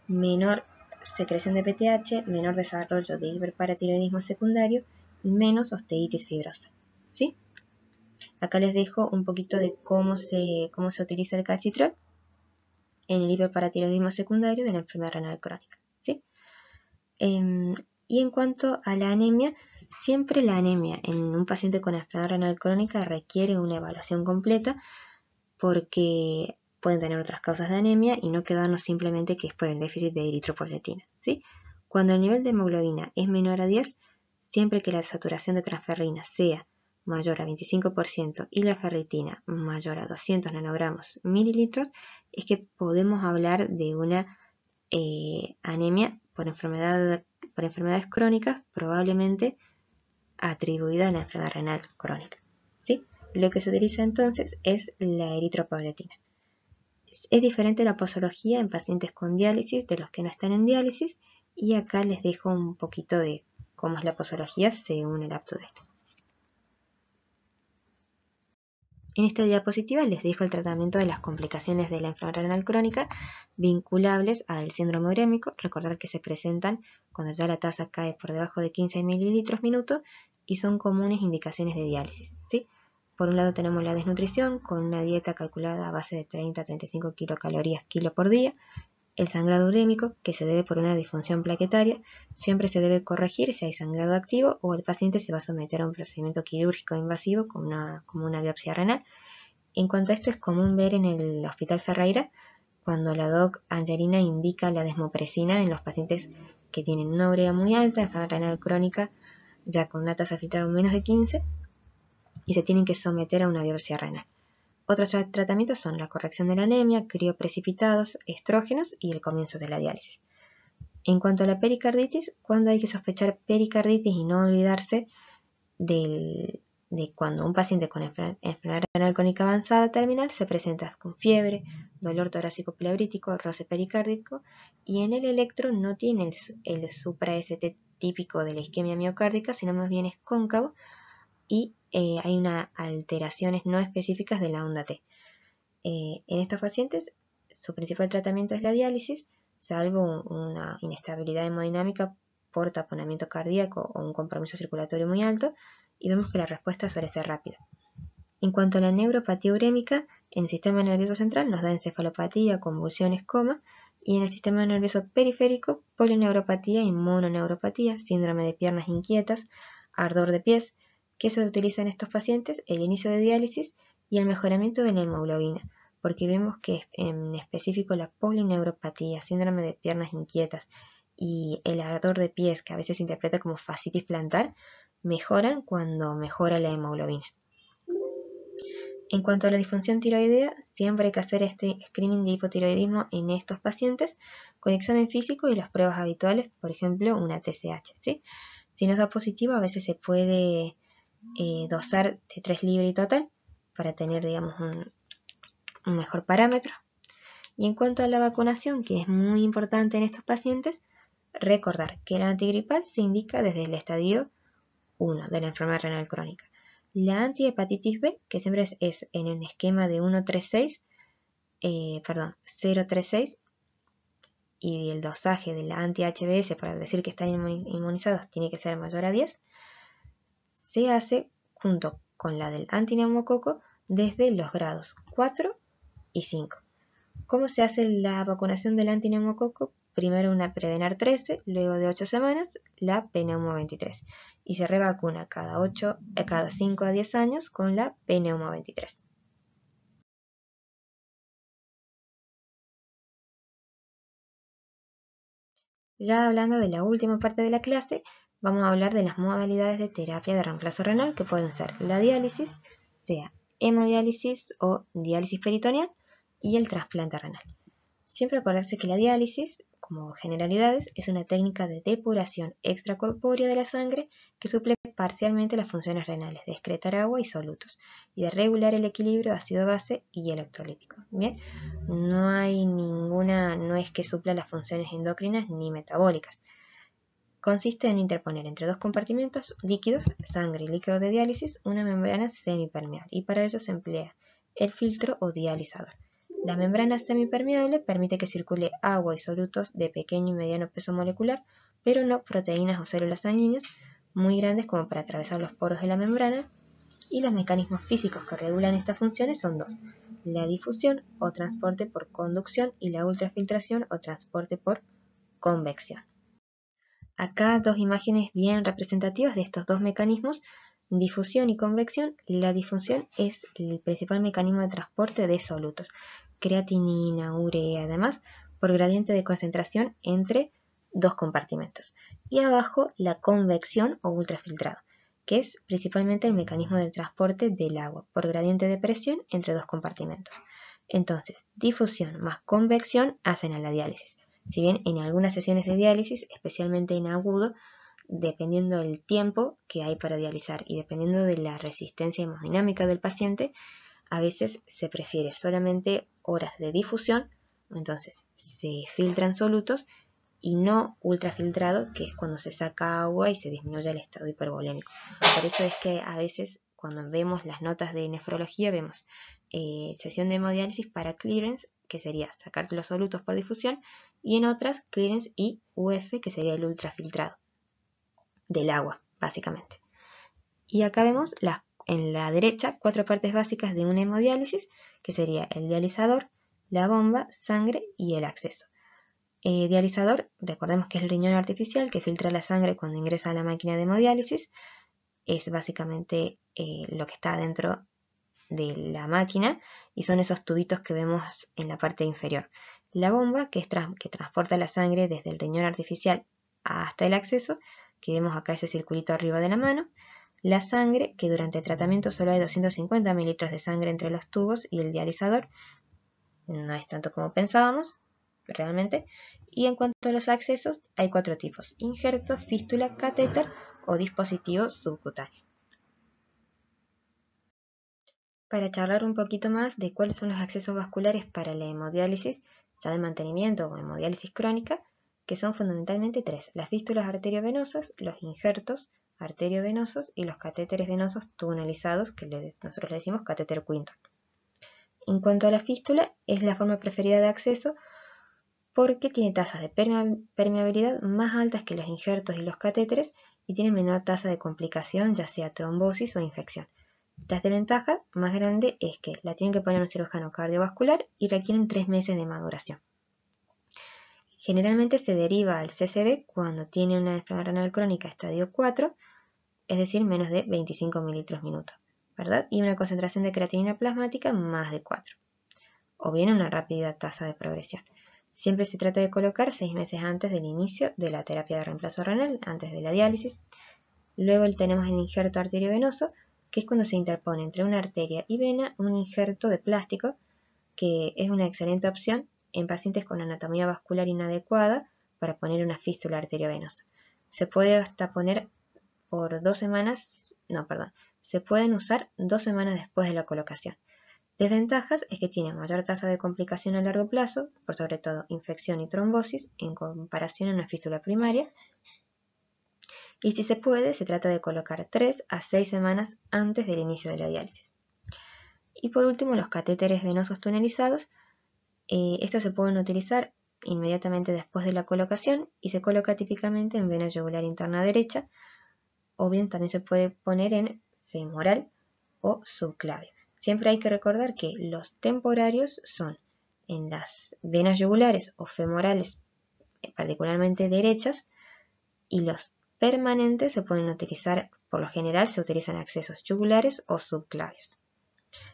menor secreción de PTH, menor desarrollo de hiperparatiroidismo secundario y menos osteitis fibrosa, ¿sí? Acá les dejo un poquito de cómo se utiliza el calcitrol en el hiperparatiroidismo secundario de la enfermedad renal crónica, ¿sí? Y en cuanto a la anemia, siempre la anemia en un paciente con enfermedad renal crónica requiere una evaluación completa porque pueden tener otras causas de anemia y no quedarnos simplemente que es por el déficit de eritropoyetina, ¿sí? Cuando el nivel de hemoglobina es menor a 10, siempre que la saturación de transferrina sea mayor a 25% y la ferritina mayor a 200 nanogramos mililitros, es que podemos hablar de una anemia por enfermedades crónicas, probablemente atribuida a la enfermedad renal crónica, ¿sí? Lo que se utiliza entonces es la eritropoyetina. Es diferente la posología en pacientes con diálisis de los que no están en diálisis, y acá les dejo un poquito de cómo es la posología según el UpToDate. En esta diapositiva les dejo el tratamiento de las complicaciones de la enfermedad renal crónica vinculables al síndrome urémico. Recordar que se presentan cuando ya la tasa cae por debajo de 15 mililitros minuto y son comunes indicaciones de diálisis, ¿sí? Por un lado tenemos la desnutrición con una dieta calculada a base de 30 a 35 kilocalorías kilo por día. El sangrado urémico, que se debe por una disfunción plaquetaria, siempre se debe corregir si hay sangrado activo o el paciente se va a someter a un procedimiento quirúrgico invasivo como una biopsia renal. En cuanto a esto, es común ver en el Hospital Ferreira cuando la doc Angelina indica la desmopresina en los pacientes que tienen una urea muy alta, enfermedad renal crónica, ya con una tasa filtrada menos de 15, y se tienen que someter a una biopsia renal. Otros tratamientos son la corrección de la anemia, crioprecipitados, estrógenos y el comienzo de la diálisis. En cuanto a la pericarditis, cuando hay que sospechar pericarditis y no olvidarse de cuando un paciente con enfermedad renal crónica avanzada terminal se presenta con fiebre, dolor torácico pleurítico, roce pericárdico, y en el electro no tiene el supra-ST típico de la isquemia miocárdica, sino más bien es cóncavo, y hay unas alteraciones no específicas de la onda T. En estos pacientes, su principal tratamiento es la diálisis, salvo una inestabilidad hemodinámica por taponamiento cardíaco o un compromiso circulatorio muy alto, y vemos que la respuesta suele ser rápida. En cuanto a la neuropatía urémica, en el sistema nervioso central nos da encefalopatía, convulsiones, coma, y en el sistema nervioso periférico, polineuropatía y mononeuropatía, síndrome de piernas inquietas, ardor de pies, que se utiliza en estos pacientes, el inicio de diálisis y el mejoramiento de la hemoglobina, porque vemos que en específico la polineuropatía, síndrome de piernas inquietas y el ardor de pies, que a veces se interpreta como fascitis plantar, mejoran cuando mejora la hemoglobina. En cuanto a la disfunción tiroidea, siempre hay que hacer este screening de hipotiroidismo en estos pacientes con examen físico y las pruebas habituales, por ejemplo, una TSH, ¿sí? Si nos da positivo, a veces se puede dosar de 3 libras total para tener, digamos, un mejor parámetro. Y en cuanto a la vacunación, que es muy importante en estos pacientes, recordar que la antigripal se indica desde el estadio 1 de la enfermedad renal crónica. La antihepatitis B, que siempre es en el esquema de 036, y el dosaje de la anti-HBs para decir que están inmunizados tiene que ser mayor a 10, se hace junto con la del antineumococo desde los grados 4 y 5. ¿Cómo se hace la vacunación del antineumococo? Primero una Prevenar 13, luego de 8 semanas la Pneumo 23 y se revacuna cada 5 a 10 años con la Pneumo 23. Ya hablando de la última parte de la clase, vamos a hablar de las modalidades de terapia de reemplazo renal que pueden ser la diálisis, sea hemodiálisis o diálisis peritoneal, y el trasplante renal. Siempre acordarse que la diálisis, como generalidades, es una técnica de depuración extracorpórea de la sangre que suple parcialmente las funciones renales de excretar agua y solutos y de regular el equilibrio ácido-base y electrolítico. Bien, no es que supla las funciones endocrinas ni metabólicas. Consiste en interponer entre dos compartimentos líquidos, sangre y líquido de diálisis, una membrana semipermeable, y para ello se emplea el filtro o dializador. La membrana semipermeable permite que circule agua y solutos de pequeño y mediano peso molecular, pero no proteínas o células sanguíneas muy grandes como para atravesar los poros de la membrana, y los mecanismos físicos que regulan estas funciones son dos: la difusión o transporte por conducción y la ultrafiltración o transporte por convección. Acá dos imágenes bien representativas de estos dos mecanismos, difusión y convección. La difusión es el principal mecanismo de transporte de solutos, creatinina, urea, además, por gradiente de concentración entre dos compartimentos. Y abajo la convección o ultrafiltrado. que es principalmente el mecanismo de transporte del agua por gradiente de presión entre dos compartimentos. Entonces, difusión más convección hacen a la diálisis. Si bien en algunas sesiones de diálisis, especialmente en agudo, dependiendo del tiempo que hay para dializar y dependiendo de la resistencia hemodinámica del paciente, a veces se prefiere solamente horas de difusión, entonces se filtran solutos y no ultrafiltrado, que es cuando se saca agua y se disminuye el estado hipervolémico. Por eso es que a veces cuando vemos las notas de nefrología vemos sesión de hemodiálisis para clearance, que sería sacar los solutos por difusión, y en otras clearance y UF, que sería el ultrafiltrado del agua, básicamente. Y acá vemos en la derecha 4 partes básicas de una hemodiálisis, que sería el dializador, la bomba, sangre y el acceso. Dializador, recordemos que es el riñón artificial que filtra la sangre cuando ingresa a la máquina de hemodiálisis. Es básicamente lo que está dentro de la máquina y son esos tubitos que vemos en la parte inferior. La bomba, que transporta la sangre desde el riñón artificial hasta el acceso, que vemos acá ese circulito arriba de la mano. La sangre, que durante el tratamiento solo hay 250 mililitros de sangre entre los tubos y el dializador. No es tanto como pensábamos, realmente. Y en cuanto a los accesos, hay 4 tipos: injerto, fístula, catéter o dispositivo subcutáneo. Para charlar un poquito más de cuáles son los accesos vasculares para la hemodiálisis ya de mantenimiento o hemodiálisis crónica, que son fundamentalmente 3: las fístulas arteriovenosas, los injertos arteriovenosos y los catéteres venosos tunelizados, que nosotros le decimos catéter Quinton. En cuanto a la fístula, es la forma preferida de acceso porque tiene tasas de permeabilidad más altas que los injertos y los catéteres y tiene menor tasa de complicación, ya sea trombosis o infección. Las desventajas más grande es que la tienen que poner un cirujano cardiovascular y requieren 3 meses de maduración. Generalmente se deriva al CCB cuando tiene una enfermedad renal crónica estadio 4, es decir, menos de 25 mililitros minuto, ¿verdad? Y una concentración de creatinina plasmática más de 4, o bien una rápida tasa de progresión. Siempre se trata de colocar 6 meses antes del inicio de la terapia de reemplazo renal, antes de la diálisis. Luego tenemos el injerto arteriovenoso, que es cuando se interpone entre una arteria y vena un injerto de plástico, que es una excelente opción en pacientes con anatomía vascular inadecuada para poner una fístula arteriovenosa. Se puede hasta poner por 2 semanas, se pueden usar 2 semanas después de la colocación. Desventajas es que tiene mayor tasa de complicación a largo plazo, por sobre todo infección y trombosis, en comparación a una fístula primaria. Y si se puede, se trata de colocar 3 a 6 semanas antes del inicio de la diálisis. Y por último, los catéteres venosos tunelizados. Estos se pueden utilizar inmediatamente después de la colocación y se coloca típicamente en vena yugular interna derecha, o bien también se puede poner en femoral o subclavio. Siempre hay que recordar que los temporarios son en las venas yugulares o femorales, particularmente derechas, y los permanentes se pueden utilizar, por lo general se utilizan accesos yugulares o subclavios.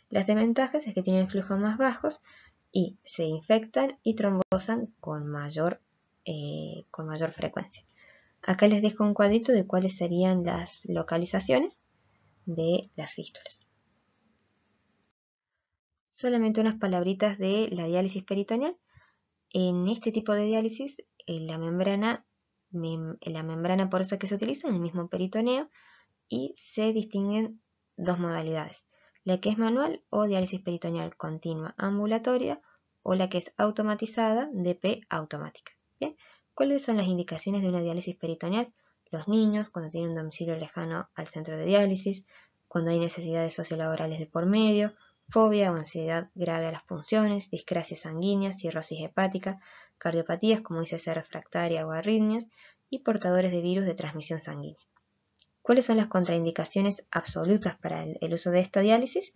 Las desventajas es que tienen flujos más bajos y se infectan y trombosan con mayor frecuencia. Acá les dejo un cuadrito de cuáles serían las localizaciones de las fístulas. Solamente unas palabritas de la diálisis peritoneal. En este tipo de diálisis, la membrana porosa que se utiliza es el mismo peritoneo y se distinguen 2 modalidades: la que es manual o diálisis peritoneal continua ambulatoria o la que es automatizada, DP automática. ¿Bien? ¿Cuáles son las indicaciones de una diálisis peritoneal? Los niños, cuando tienen un domicilio lejano al centro de diálisis, cuando hay necesidades sociolaborales de por medio, fobia o ansiedad grave a las punciones, discrasia sanguínea, cirrosis hepática, cardiopatías como ICC refractaria o arritmias y portadores de virus de transmisión sanguínea. ¿Cuáles son las contraindicaciones absolutas para el uso de esta diálisis?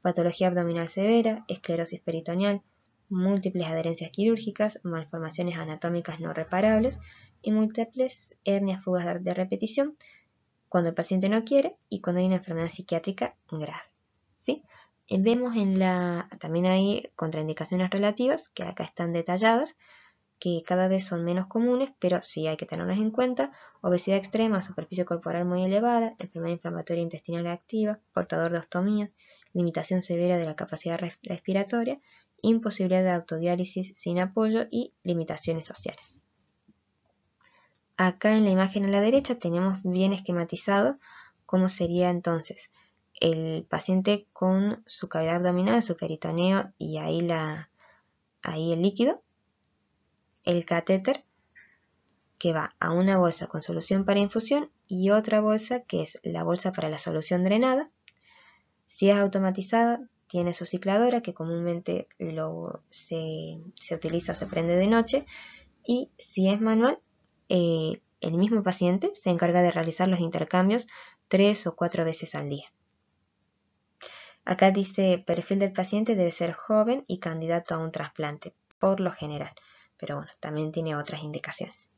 Patología abdominal severa, esclerosis peritoneal, múltiples adherencias quirúrgicas, malformaciones anatómicas no reparables y múltiples hernias fugas de repetición cuando el paciente no quiere y cuando hay una enfermedad psiquiátrica grave. ¿Sí? Vemos también hay contraindicaciones relativas que acá están detalladas, que cada vez son menos comunes, pero sí hay que tenerlas en cuenta: obesidad extrema, superficie corporal muy elevada, enfermedad inflamatoria intestinal activa, portador de ostomía, limitación severa de la capacidad respiratoria, imposibilidad de autodiálisis sin apoyo y limitaciones sociales. Acá en la imagen a la derecha tenemos bien esquematizado cómo sería entonces el paciente con su cavidad abdominal, su peritoneo y ahí el líquido, el catéter que va a una bolsa con solución para infusión y otra bolsa que es la bolsa para la solución drenada. Si es automatizada, tiene su cicladora que comúnmente se utiliza o se prende de noche, y si es manual, el mismo paciente se encarga de realizar los intercambios 3 o 4 veces al día. Acá dice: perfil del paciente debe ser joven y candidato a un trasplante, por lo general, pero bueno, también tiene otras indicaciones.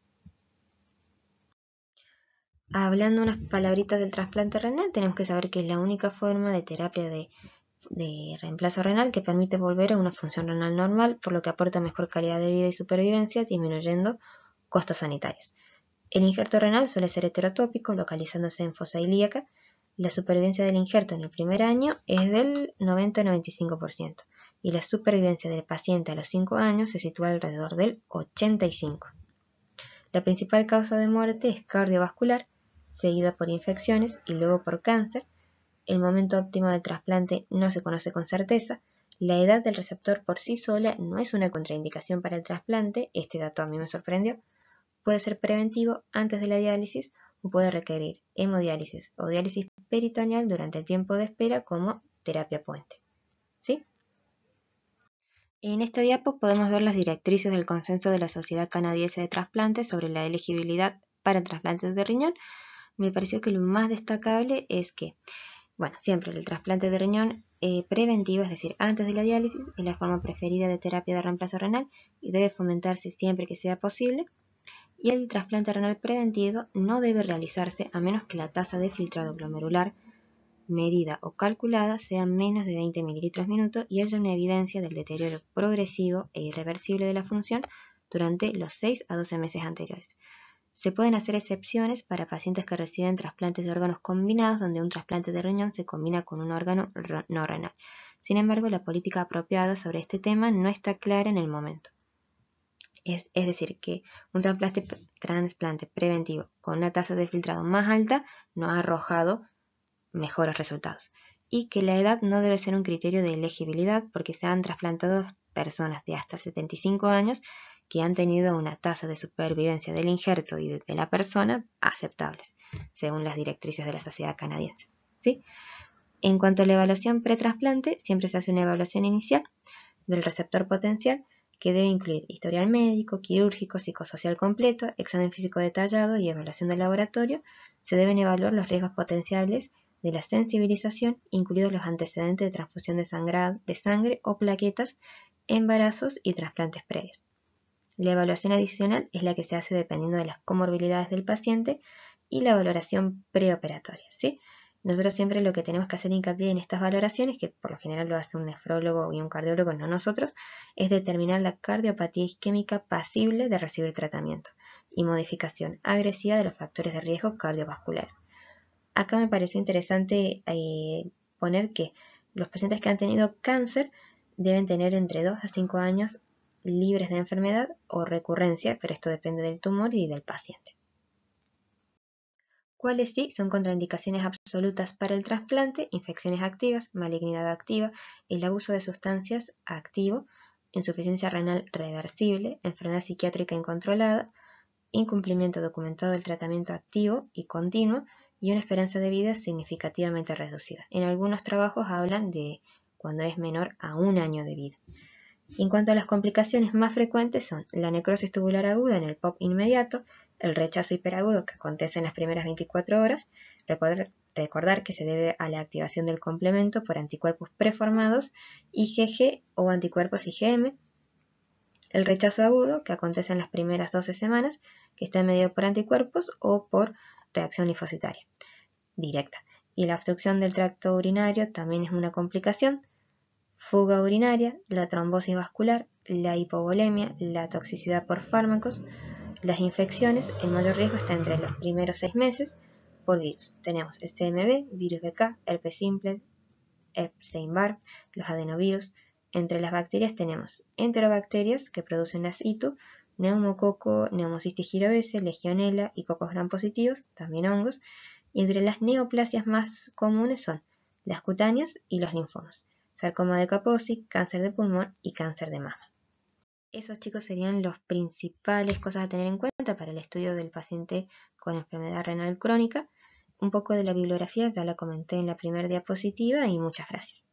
Hablando unas palabritas del trasplante renal, tenemos que saber que es la única forma de terapia de reemplazo renal que permite volver a una función renal normal, por lo que aporta mejor calidad de vida y supervivencia, disminuyendo costos sanitarios. El injerto renal suele ser heterotópico, localizándose en fosa ilíaca. La supervivencia del injerto en el primer año es del 90-95% y la supervivencia del paciente a los 5 años se sitúa alrededor del 85%. La principal causa de muerte es cardiovascular, seguida por infecciones y luego por cáncer. El momento óptimo del trasplante no se conoce con certeza. La edad del receptor por sí sola no es una contraindicación para el trasplante, este dato a mí me sorprendió. Puede ser preventivo antes de la diálisis o puede requerir hemodiálisis o diálisis peritoneal durante el tiempo de espera como terapia puente. ¿Sí? En esta diapo podemos ver las directrices del consenso de la Sociedad Canadiense de Trasplantes sobre la elegibilidad para trasplantes de riñón. Me pareció que lo más destacable es que, siempre el trasplante de riñón preventivo, es decir, antes de la diálisis, es la forma preferida de terapia de reemplazo renal y debe fomentarse siempre que sea posible. Y el trasplante renal preventivo no debe realizarse a menos que la tasa de filtrado glomerular medida o calculada sea menos de 20 ml/minuto y haya una evidencia del deterioro progresivo e irreversible de la función durante los 6 a 12 meses anteriores. Se pueden hacer excepciones para pacientes que reciben trasplantes de órganos combinados, donde un trasplante de riñón se combina con un órgano no renal. Sin embargo, la política apropiada sobre este tema no está clara en el momento. Es decir, que un trasplante preventivo con una tasa de filtrado más alta no ha arrojado mejores resultados, y que la edad no debe ser un criterio de elegibilidad porque se han trasplantado personas de hasta 75 años que han tenido una tasa de supervivencia del injerto y de la persona aceptables, según las directrices de la Sociedad Canadiense. ¿Sí? En cuanto a la evaluación pretrasplante, siempre se hace una evaluación inicial del receptor potencial que debe incluir historial médico, quirúrgico, psicosocial completo, examen físico detallado y evaluación de laboratorio. Se deben evaluar los riesgos potenciales de la sensibilización, incluidos los antecedentes de transfusión de sangre o plaquetas, embarazos y trasplantes previos. La evaluación adicional es la que se hace dependiendo de las comorbilidades del paciente y la valoración preoperatoria, ¿sí? Nosotros siempre lo que tenemos que hacer hincapié en estas valoraciones, que por lo general lo hace un nefrólogo y un cardiólogo, no nosotros, es determinar la cardiopatía isquémica pasible de recibir tratamiento y modificación agresiva de los factores de riesgo cardiovasculares. Acá me pareció interesante poner que los pacientes que han tenido cáncer deben tener entre 2 a 5 años libres de enfermedad o recurrencia, pero esto depende del tumor y del paciente. ¿Cuáles sí son contraindicaciones absolutas para el trasplante? Infecciones activas, malignidad activa, el abuso de sustancias activo, insuficiencia renal reversible, enfermedad psiquiátrica incontrolada, incumplimiento documentado del tratamiento activo y continuo y una esperanza de vida significativamente reducida. En algunos trabajos hablan de cuando es menor a 1 año de vida. En cuanto a las complicaciones más frecuentes son la necrosis tubular aguda en el POP inmediato, el rechazo hiperagudo que acontece en las primeras 24 horas, recordar que se debe a la activación del complemento por anticuerpos preformados, IgG o anticuerpos IgM, el rechazo agudo que acontece en las primeras 12 semanas, que está mediado por anticuerpos o por reacción linfocitaria directa, y la obstrucción del tracto urinario también es una complicación, fuga urinaria, la trombosis vascular, la hipovolemia, la toxicidad por fármacos, las infecciones. El mayor riesgo está entre los primeros 6 meses por virus. Tenemos el CMV, virus BK, herpes simple, Epstein-Barr, los adenovirus. Entre las bacterias tenemos enterobacterias que producen las ITU, neumococo, Pneumocystis jirovese, legionela y cocos gram positivos, también hongos. Y entre las neoplasias más comunes son las cutáneas y los linfomas, sarcoma de Kaposi, cáncer de pulmón y cáncer de mama. Esos, chicos, serían las principales cosas a tener en cuenta para el estudio del paciente con enfermedad renal crónica. Un poco de la bibliografía ya la comenté en la primera diapositiva y muchas gracias.